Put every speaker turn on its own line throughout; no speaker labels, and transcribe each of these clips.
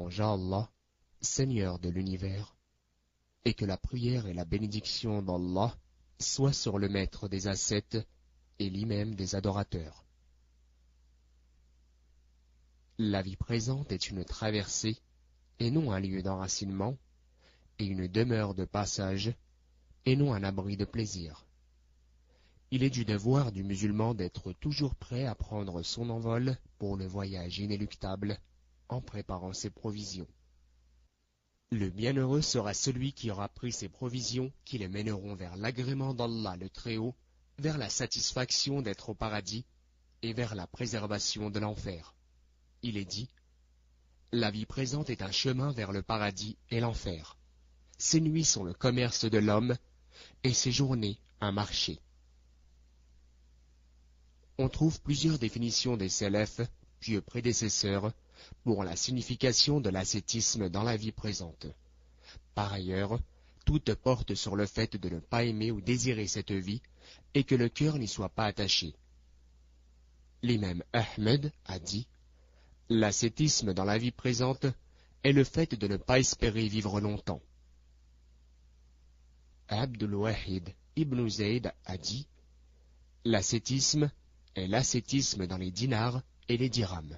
louange à Allah, Seigneur de l'univers, et que la prière et la bénédiction d'Allah soient sur le maître des ascètes et l'imam des adorateurs. La vie présente est une traversée et non un lieu d'enracinement, et une demeure de passage et non un abri de plaisir. Il est du devoir du musulman d'être toujours prêt à prendre son envol pour le voyage inéluctable en préparant ses provisions. Le bienheureux sera celui qui aura pris ses provisions qui le mèneront vers l'agrément d'Allah le Très-Haut, vers la satisfaction d'être au paradis et vers la préservation de l'enfer. Il est dit, la vie présente est un chemin vers le paradis et l'enfer. Ses nuits sont le commerce de l'homme et ses journées un marché. On trouve plusieurs définitions des salafs, pieux prédécesseurs, pour la signification de l'ascétisme dans la vie présente. Par ailleurs, toutes portent sur le fait de ne pas aimer ou désirer cette vie et que le cœur n'y soit pas attaché. L'imam Ahmed a dit « L'ascétisme dans la vie présente est le fait de ne pas espérer vivre longtemps. » Abdul Wahid ibn Zayd a dit « L'ascétisme est l'ascétisme dans les dinars et les dirhams. »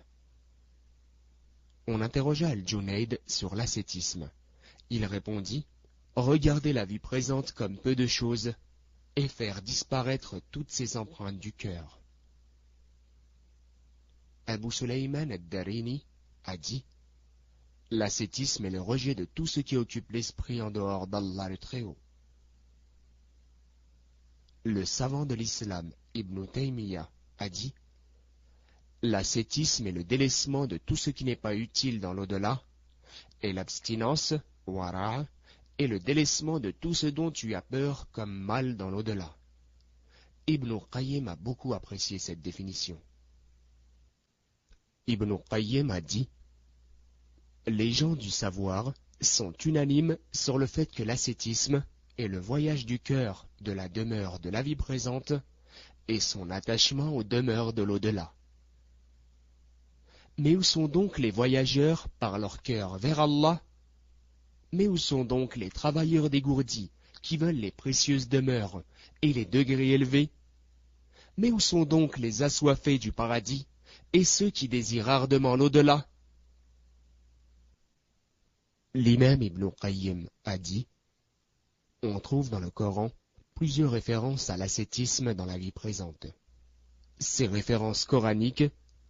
On interrogea Al-Junayd sur l'ascétisme. Il répondit « Regardez la vie présente comme peu de choses et faire disparaître toutes ses empreintes du cœur. » Abu Sulayman ad-Darini a dit « L'ascétisme est le rejet de tout ce qui occupe l'esprit en dehors d'Allah le Très-Haut. » Le savant de l'islam, Ibn Taymiyyah, a dit « L'ascétisme est le délaissement de tout ce qui n'est pas utile dans l'au-delà, et l'abstinence, wara', est le délaissement de tout ce dont tu as peur comme mal dans l'au-delà. » Ibn Qayyim a beaucoup apprécié cette définition. Ibn Qayyim a dit « Les gens du savoir sont unanimes sur le fait que l'ascétisme est le voyage du cœur de la demeure de la vie présente et son attachement aux demeures de l'au-delà. Mais où sont donc les voyageurs par leur cœur vers Allah? Mais où sont donc les travailleurs dégourdis qui veulent les précieuses demeures et les degrés élevés? Mais où sont donc les assoiffés du paradis et ceux qui désirent ardemment l'au-delà? » L'imam Ibn Qayyim a dit « On trouve dans le Coran plusieurs références à l'ascétisme dans la vie présente. Ces références coraniques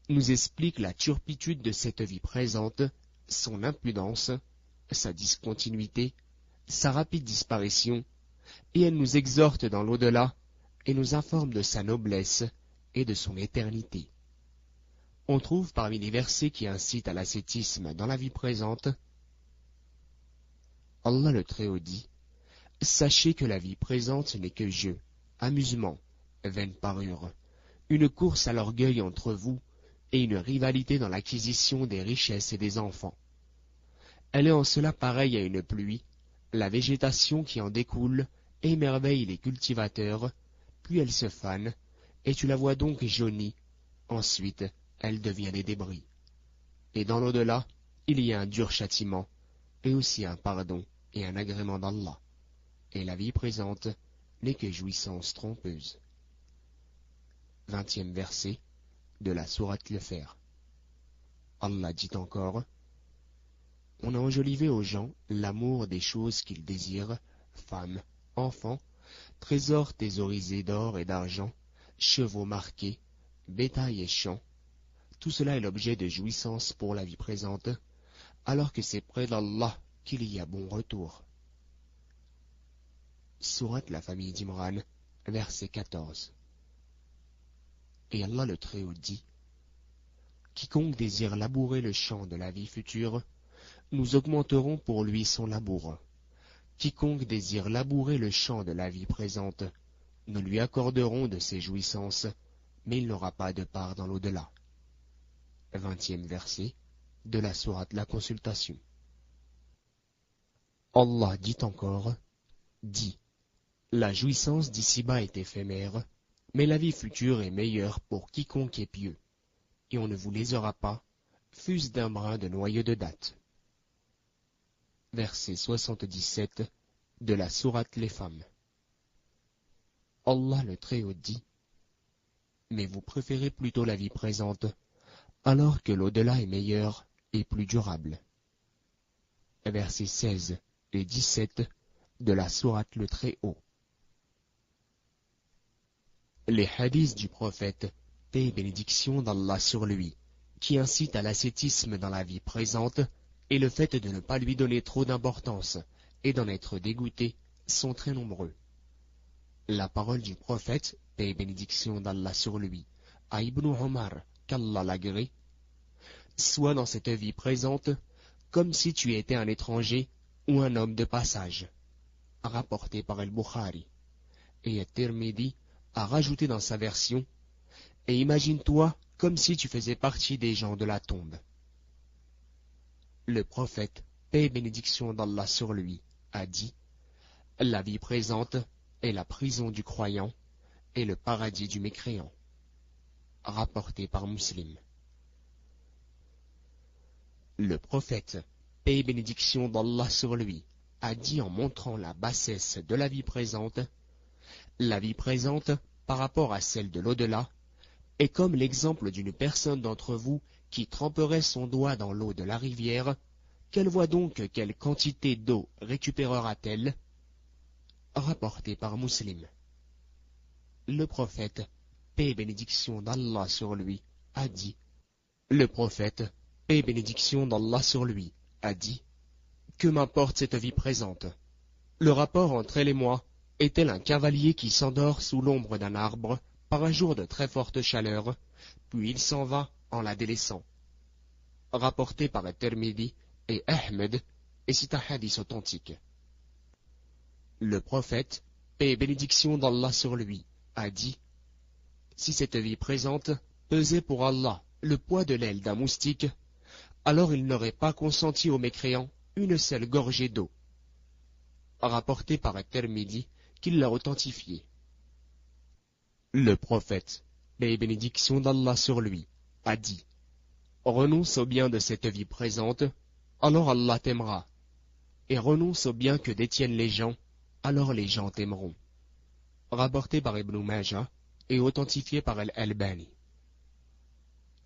nous expliquent la turpitude de cette vie présente, son impudence, sa discontinuité, sa rapide disparition, et elles nous exhortent dans l'au-delà et nous informent de sa noblesse et de son éternité. On trouve parmi les versets qui incitent à l'ascétisme dans la vie présente, Allah le Très-Haut dit « Sachez que la vie présente n'est que jeu, amusement, vaine parure, une course à l'orgueil entre vous et une rivalité dans l'acquisition des richesses et des enfants. Elle est en cela pareille à une pluie, la végétation qui en découle émerveille les cultivateurs, puis elle se fane, et tu la vois donc jaunie, ensuite elle devient des débris. Et dans l'au-delà, il y a un dur châtiment, et aussi un pardon et un agrément d'Allah. Et la vie présente n'est que jouissance trompeuse. » 20e verset de la sourate Le Fer. Allah dit encore « On a enjolivé aux gens l'amour des choses qu'ils désirent, femmes, enfants, trésors thésaurisés d'or et d'argent, chevaux marqués, bétail et champs. Tout cela est l'objet de jouissance pour la vie présente, alors que c'est près d'Allah qu'il y a bon retour. » Sourate la famille d'Imran, verset 14. Et Allah le Très-Haut dit « Quiconque désire labourer le champ de la vie future, nous augmenterons pour lui son labour. Quiconque désire labourer le champ de la vie présente, nous lui accorderons de ses jouissances, mais il n'aura pas de part dans l'au-delà. » 20e verset de la sourate La Consultation. Allah dit encore « Dis, la jouissance d'ici-bas est éphémère, mais la vie future est meilleure pour quiconque est pieux, et on ne vous lésera pas, fût-ce d'un brin de noyau de datte. verset 77 de la sourate Les Femmes. Allah le Très-Haut dit: mais vous préférez plutôt la vie présente, alors que l'au-delà est meilleur et plus durable. Versets 16 et 17 de la sourate Le Très-Haut. Les hadiths du prophète, paix et bénédiction d'Allah sur lui, qui incitent à l'ascétisme dans la vie présente, et le fait de ne pas lui donner trop d'importance et d'en être dégoûté, sont très nombreux. La parole du prophète, paix et bénédiction d'Allah sur lui, à Ibn Omar, qu'Allah l'agrée: sois dans cette vie présente comme si tu étais un étranger ou un homme de passage, rapporté par Al-Bukhari, et At-Tirmidhi a rajouté dans sa version: et imagine-toi comme si tu faisais partie des gens de la tombe. Le prophète, paix et bénédiction d'Allah sur lui, a dit: la vie présente est la prison du croyant et le paradis du mécréant. Rapporté par Muslim. Le prophète, paix et bénédiction d'Allah sur lui, a dit en montrant la bassesse de la vie présente: la vie présente, par rapport à celle de l'au-delà, est comme l'exemple d'une personne d'entre vous qui tremperait son doigt dans l'eau de la rivière. Quelle voit donc quelle quantité d'eau récupérera-t-elle? Rapporté par Muslim. Le prophète, paix et bénédiction d'Allah sur lui, a dit: le prophète, paix et bénédiction d'Allah sur lui, a dit: que m'importe cette vie présente? Le rapport entre elle et moi est tel un cavalier qui s'endort sous l'ombre d'un arbre par un jour de très forte chaleur, puis il s'en va en la délaissant. Rapporté par At-Tirmidhi et Ahmed, et c'est un hadith authentique. Le prophète, paix et bénédiction d'Allah sur lui, a dit: si cette vie présente pesait pour Allah le poids de l'aile d'un moustique, alors il n'aurait pas consenti aux mécréants une seule gorgée d'eau. Rapporté par At-Tirmidhi, qui l'a authentifié. Le prophète, paix et bénédiction d'Allah sur lui, a dit: renonce au bien de cette vie présente, alors Allah t'aimera, et renonce au bien que détiennent les gens, alors les gens t'aimeront. Rapporté par Ibn Majah et authentifié par Al-Albani.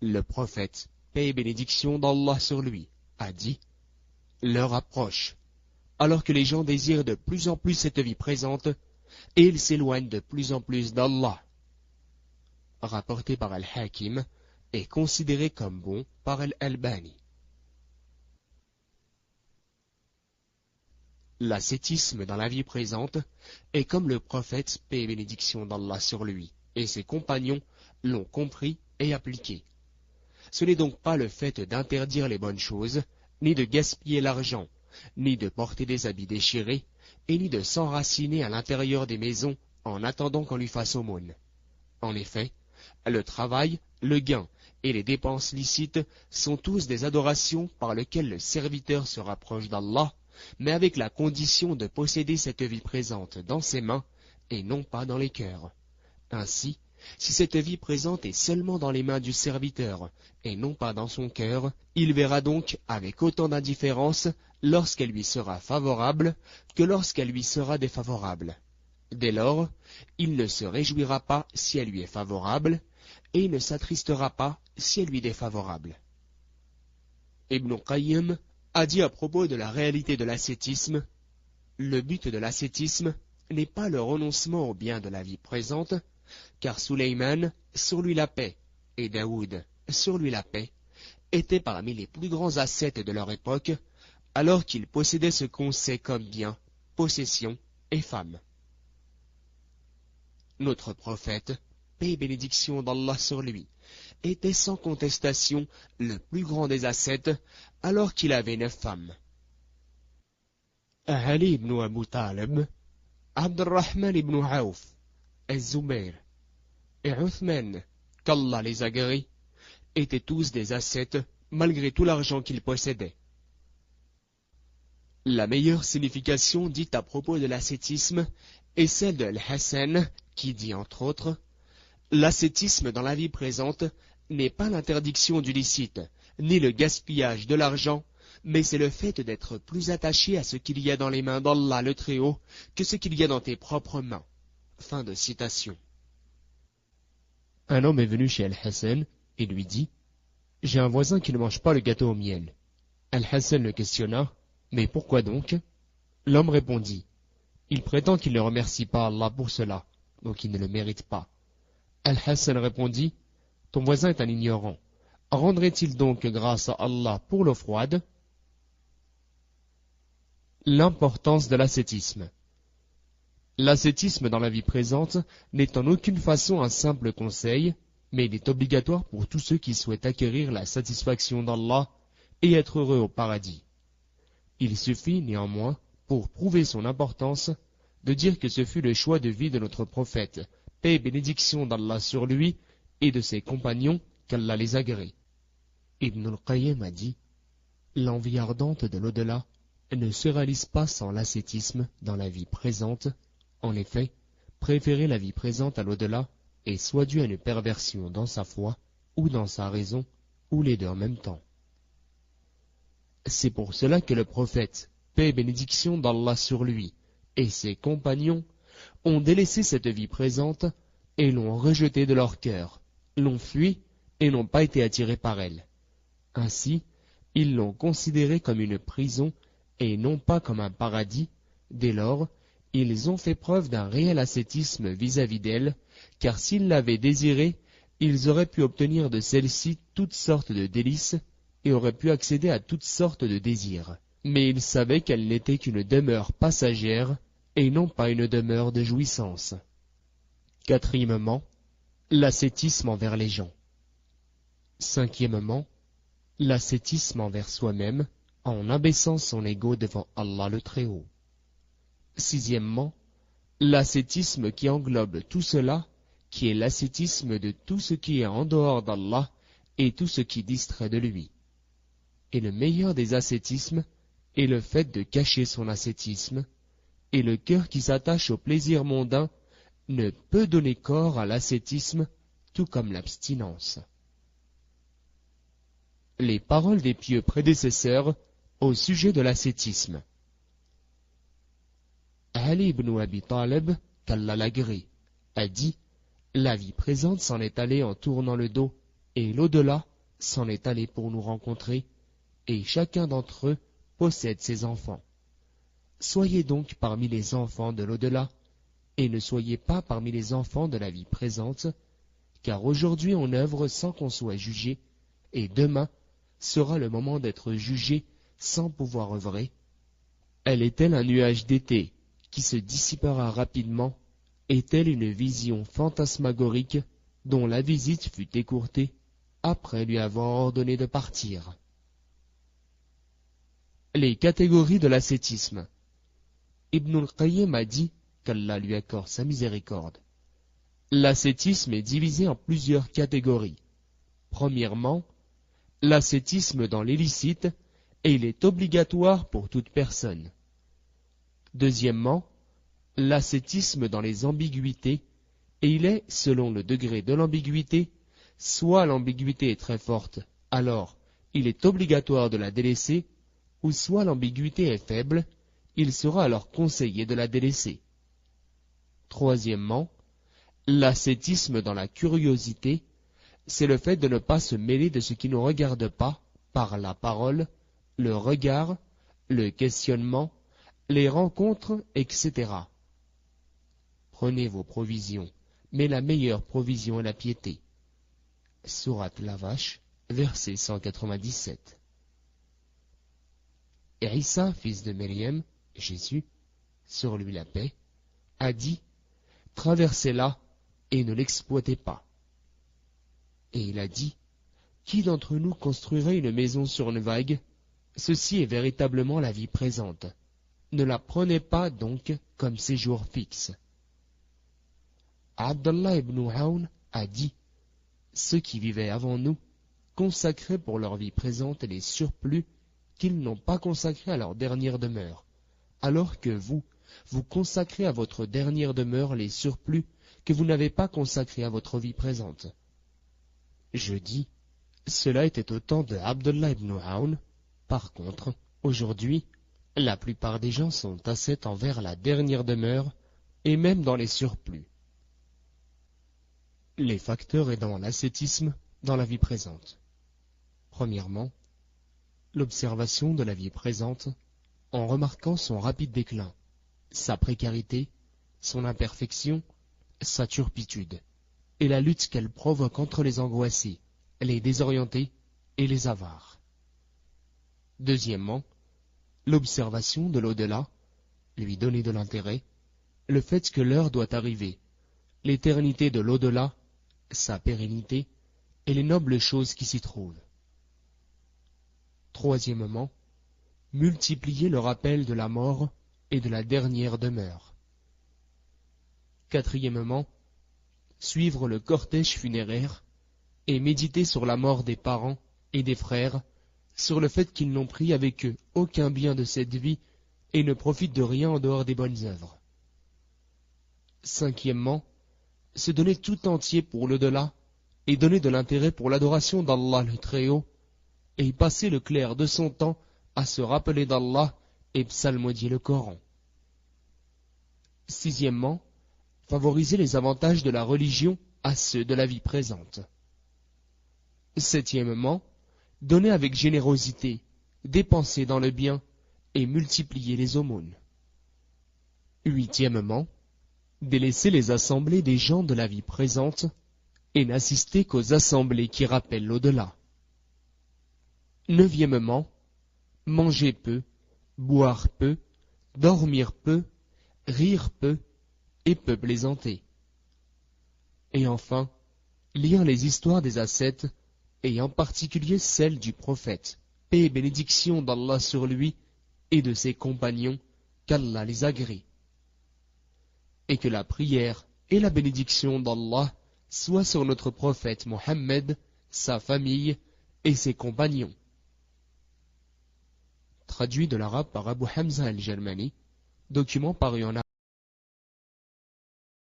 Le prophète, paix et bénédiction d'Allah sur lui, a dit: l'heure approche, alors que les gens désirent de plus en plus cette vie présente, et ils s'éloignent de plus en plus d'Allah. Rapporté par Al-Hakim et considéré comme bon par Al-Albani. L'ascétisme dans la vie présente est comme le prophète, paix et bénédiction d'Allah sur lui, et ses compagnons l'ont compris et appliqué. Ce n'est donc pas le fait d'interdire les bonnes choses, ni de gaspiller l'argent, ni de porter des habits déchirés, et ni de s'enraciner à l'intérieur des maisons en attendant qu'on lui fasse aumône. En effet, le travail, le gain et les dépenses licites sont tous des adorations par lesquelles le serviteur se rapproche d'Allah, mais avec la condition de posséder cette vie présente dans ses mains et non pas dans les cœurs. Ainsi, si cette vie présente est seulement dans les mains du serviteur et non pas dans son cœur, il verra donc avec autant d'indifférence lorsqu'elle lui sera favorable que lorsqu'elle lui sera défavorable. Dès lors, il ne se réjouira pas si elle lui est favorable, et il ne s'attristera pas si elle lui est défavorable. Ibn Qayyim a dit à propos de la réalité de l'ascétisme: le but de l'ascétisme n'est pas le renoncement au bien de la vie présente, car Suleyman, sur lui la paix, et Daoud, sur lui la paix, étaient parmi les plus grands ascètes de leur époque, alors qu'ils possédaient ce qu'on sait comme bien, possession et femme. Notre prophète, paix et bénédiction d'Allah sur lui, était sans contestation le plus grand des ascètes, alors qu'il avait 9 femmes. Ali ibn Abu Talib, Abdurrahman ibn Auf, Az-Zubayr et Uthman, qu'Allah les agrée, étaient tous des ascètes malgré tout l'argent qu'ils possédaient. La meilleure signification dite à propos de l'ascétisme est celle de Al-Hassan, qui dit entre autres: l'ascétisme dans la vie présente n'est pas l'interdiction du licite, ni le gaspillage de l'argent, mais c'est le fait d'être plus attaché à ce qu'il y a dans les mains d'Allah le Très-Haut que ce qu'il y a dans tes propres mains. » Fin de citation. Un homme est venu chez Al-Hassan et lui dit « J'ai un voisin qui ne mange pas le gâteau au miel. » Al-Hassan le questionna « Mais pourquoi donc ?» L'homme répondit « Il prétend qu'il ne remercie pas Allah pour cela, donc il ne le mérite pas. » Al-Hassan répondit « Ton voisin est un ignorant. Rendrait-il donc grâce à Allah pour l'eau froide ?» L'importance de l'ascétisme. L'ascétisme dans la vie présente n'est en aucune façon un simple conseil, mais il est obligatoire pour tous ceux qui souhaitent acquérir la satisfaction d'Allah et être heureux au paradis. Il suffit néanmoins, pour prouver son importance, de dire que ce fut le choix de vie de notre prophète, paix et bénédiction d'Allah sur lui et de ses compagnons, qu'Allah les agrée. Ibn al-Qayyim a dit « L'envie ardente de l'au-delà ne se réalise pas sans l'ascétisme dans la vie présente. En effet, préférer la vie présente à l'au-delà est soit dû à une perversion dans sa foi, ou dans sa raison, ou les deux en même temps. » C'est pour cela que le prophète, paix et bénédiction d'Allah sur lui, et ses compagnons ont délaissé cette vie présente et l'ont rejetée de leur cœur, l'ont fui et n'ont pas été attirés par elle. Ainsi, ils l'ont considérée comme une prison et non pas comme un paradis. Dès lors, ils ont fait preuve d'un réel ascétisme vis-à-vis d'elle, car s'ils l'avaient désirée, ils auraient pu obtenir de celle-ci toutes sortes de délices et auraient pu accéder à toutes sortes de désirs. Mais ils savaient qu'elle n'était qu'une demeure passagère et non pas une demeure de jouissance. Quatrièmement, l'ascétisme envers les gens. Cinquièmement, l'ascétisme envers soi-même en abaissant son ego devant Allah le Très-Haut. Sixièmement, l'ascétisme qui englobe tout cela, qui est l'ascétisme de tout ce qui est en dehors d'Allah et tout ce qui distrait de lui. Et le meilleur des ascétismes est le fait de cacher son ascétisme, et le cœur qui s'attache au plaisir mondain ne peut donner corps à l'ascétisme, tout comme l'abstinence. Les paroles des pieux prédécesseurs au sujet de l'ascétisme. Ali ibn Abi Talib, qu'Allah l'agrée, a dit « La vie présente s'en est allée en tournant le dos, et l'au-delà s'en est allé pour nous rencontrer, et chacun d'entre eux possède ses enfants. Soyez donc parmi les enfants de l'au-delà, et ne soyez pas parmi les enfants de la vie présente, car aujourd'hui on œuvre sans qu'on soit jugé, et demain sera le moment d'être jugé sans pouvoir œuvrer. Elle est-elle un nuage d'été qui se dissipera rapidement? Est-elle une vision fantasmagorique dont la visite fut écourtée après lui avoir ordonné de partir? Les catégories de l'ascétisme. Ibn al-Qayyim a dit qu'Allah lui accorde sa miséricorde. L'ascétisme est divisé en plusieurs catégories. Premièrement, l'ascétisme dans l'illicite, et il est obligatoire pour toute personne. Deuxièmement, l'ascétisme dans les ambiguïtés, et il est, selon le degré de l'ambiguïté, soit l'ambiguïté est très forte, alors il est obligatoire de la délaisser, ou soit l'ambiguïté est faible, il sera alors conseillé de la délaisser. Troisièmement, l'ascétisme dans la curiosité, c'est le fait de ne pas se mêler de ce qui ne regarde pas par la parole, le regard, le questionnement, les rencontres, etc. Prenez vos provisions, mais la meilleure provision est la piété. Sourate la Vache, verset 197. Et Isa, fils de Myriam, Jésus, sur lui la paix, a dit « Traversez-la et ne l'exploitez pas. » Et il a dit « Qui d'entre nous construirait une maison sur une vague? Ceci est véritablement la vie présente. Ne la prenez pas donc comme séjour fixe. » Abdallah ibn Aoun a dit « Ceux qui vivaient avant nous consacraient pour leur vie présente les surplus qu'ils n'ont pas consacrés à leur dernière demeure, alors que vous, vous consacrez à votre dernière demeure les surplus que vous n'avez pas consacrés à votre vie présente. » Je dis, cela était au temps de Abdallah ibn Aoun, Par contre, aujourd'hui, la plupart des gens sont ascètes envers la dernière demeure et même dans les surplus. Les facteurs aidant l'ascétisme dans la vie présente. Premièrement, l'observation de la vie présente en remarquant son rapide déclin, sa précarité, son imperfection, sa turpitude, et la lutte qu'elle provoque entre les angoissés, les désorientés et les avares. Deuxièmement, l'observation de l'au-delà, lui donner de l'intérêt, le fait que l'heure doit arriver, l'éternité de l'au-delà, sa pérennité et les nobles choses qui s'y trouvent. Troisièmement, multiplier le rappel de la mort et de la dernière demeure. Quatrièmement, suivre le cortège funéraire et méditer sur la mort des parents et des frères, sur le fait qu'ils n'ont pris avec eux aucun bien de cette vie et ne profitent de rien en dehors des bonnes œuvres. Cinquièmement, se donner tout entier pour l'au-delà et donner de l'intérêt pour l'adoration d'Allah le Très-Haut et y passer le clair de son temps à se rappeler d'Allah et psalmodier le Coran. Sixièmement, favoriser les avantages de la religion à ceux de la vie présente. Septièmement, donner avec générosité, dépenser dans le bien et multiplier les aumônes. Huitièmement, délaisser les assemblées des gens de la vie présente et n'assister qu'aux assemblées qui rappellent l'au-delà. Neuvièmement, manger peu, boire peu, dormir peu, rire peu et peu plaisanter. Et enfin, lire les histoires des ascètes et en particulier celle du prophète, paix et bénédiction d'Allah sur lui et de ses compagnons, qu'Allah les agrée. Et que la prière et la bénédiction d'Allah soient sur notre prophète Mohammed, sa famille et ses compagnons. Traduit de l'arabe par Abu Hamza al-Jalmani, document paru en arabe.